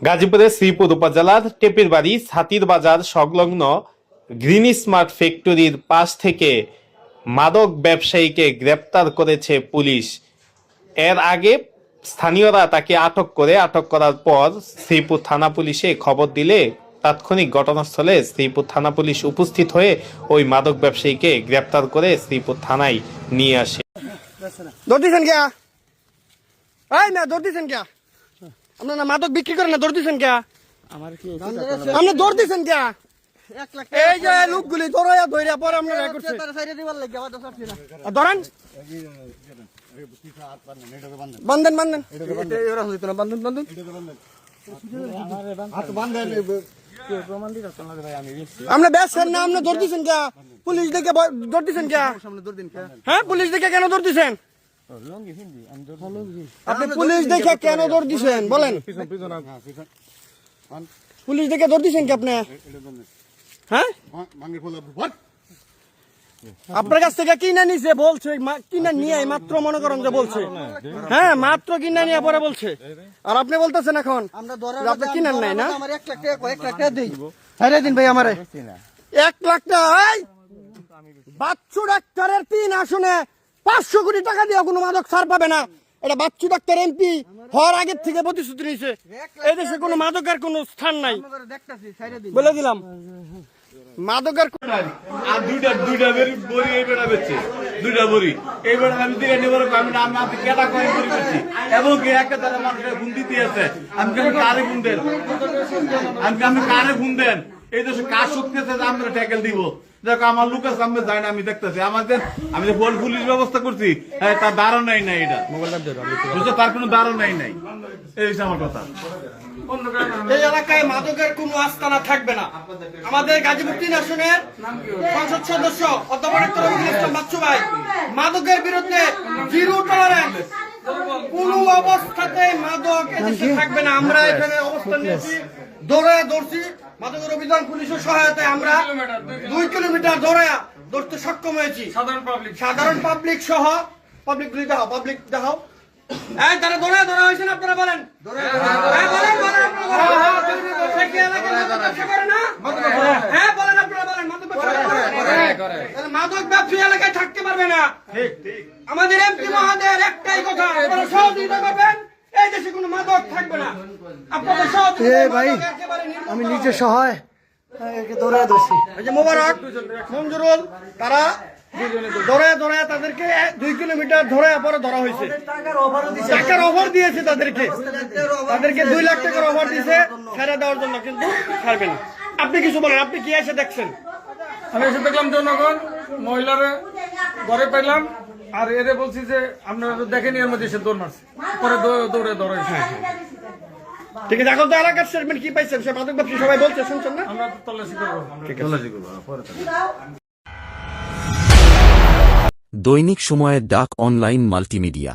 গাজীপুরের শ্রীপুর উপজেলার টেপির বাড়ি ছাতির বাজার সংলগ্ন গ্রিন স্মার্ট ফ্যাক্টরির পাশ থেকে মাদক ব্যবসায়ীকে গ্রেপ্তার করেছে পুলিশ। এর আগে স্থানীয়রা তাকে আটক করার পর শ্রীপুর থানা পুলিশে খবর দিলে তাৎক্ষণিক ঘটনাস্থলে শ্রীপুর থানা পুলিশ উপস্থিত হয়ে ওই মাদক ব্যবসায়ীকে গ্রেপ্তার করে শ্রীপুর থানায় নিয়ে আসে। আপনারা মাদক বিক্রি করেন না, দৌড় দিচ্ছেন কে? আপনি দৌড় দিচ্ছেন কে? এই যে লোকগুলি দৌড়াইয়া ধইরা পরে আপনারা করছে ধরেন বান্ধেন আপনি বেসছেন না, আপনি দৌড় দিচ্ছেন কে? পুলিশ দেখে দৌড় দিচ্ছেন কে? হ্যাঁ, পুলিশ দেখে কেন দৌড় দিচ্ছেন? আপনি পুলিশ দেখে কেন দৌড় দিচ্ছেন বলেন? পুলিশ দেখে দৌড় দিচ্ছেন কি আপনি? হ্যাঁ, আপনার কাছ থেকে কিনে নিছে বলছে, কিনে নিয়ে মাত্র মনে করেন যে বলছে, হ্যাঁ মাত্র কিনে নিয়ে পরে বলছে, আর আপনি বলতেছেন এখন আপনি কিনেন নাই না? 1 লাখ টাকা দিই, হ্যাঁ দিন ভাই আমারে 1 লাখ টাকা। বাচ্চু ডাক্তারের 3 আসনে 500 কোটি টাকা দিয়ে কোনো মাদক ছাড় পাবে না। এটা বাচ্চু ডাক্তার এমপি হওয়ার আগের থেকে প্রতিশ্রুতি নিয়েছে। এই দেশে কোনো মাদকের কোনো স্থান নাই, বলে দিলাম। মাদকের আর দুইটা বড়ি এই বেড়া বেচছে, দুইটা বড়ি এই বেড়া আমি দিকে নেবার আমি কেটা করে বড়ি বেচছি এবং একটা তারা মানুষের ফোন দিতে আছে। আমি কারে ফোন দেন, আমি কারে ফোন দেন, এই দেশে কাজ শুকতেছে যে আমরা ট্যাকেল দিব। দেখো আমার লোক আছে, আমি যাই না, আমি দেখতেছি আমাদের আমি যে পুলিশ ব্যবস্থা করছি তার ধারণাই নাই, এটা বুঝছো, তার কোনো ধারণাই নাই। এই হচ্ছে আমার কথা। এই এলাকায় মাদকের কোনো আস্তানা থাকবে না। আমাদের গাজীপুর 3 আসনের সংসদ সদস্য অধ্যাপক ইসলাম বাচ্চু ভাই মাদকের বিরুদ্ধে জিরো টলারেন্স, কোন অবস্থাতে মাদক এদেশে থাকবে না। আমরা এখানে অবস্থান নিয়েছি, দৌড়ছি মাদকের অভিযান পুলিশের সহায়তায় আমরা 2 কিলোমিটার দৌড়তে সক্ষম হয়েছি। সাধারণ পাবলিক সহ পাবলিক দেখাও এই তারা ধরা হয়েছে না? আপনারা বলেন মাদক ব্যবসায়ী এলাকায় থাকতে পারবে না। আমাদের এমপি মহোদয়ের একটাই কথা, আপনারা সহযোগিতা করবেন, এই দেশে কোনো মাদক থাকবে না। আপনাদের সহযোগিতা আমি নিজে সহায় দৌড়ায় ধরছি। এই যে মোবারক, মঞ্জুরুল, তারা দৌড়ায় তাদেরকে 2 কিলোমিটার পরে ধরা হয়েছে। টাকার অফার দিয়েছে তাদেরকে 2 লাখ টাকার অফার দিয়েছে ছেড়ে দেওয়ার জন্য, কিন্তু ছাড়বে না। আপনি কিছু বলেন, আপনি কি এসে দেখছেন? আমি এসে দেখলাম জনগণ মহিলারা ঘরে পেলাম, আর এরে বলছি যে আপনারা দেখেনি এর মধ্যে এসে দৌড় মারছে, পরে দৌড়ে ধরাইছে। ঠিক আছে, এখন তো এলাকার স্টেটমেন্ট কি পাইছেন? সে মাদক ব্যবসায়ী সবাই বলছে, শুনছেন না? আমরা তল্লাশি করবো। দৈনিক সময়ের ডাক অনলাইন মাল্টিমিডিয়া।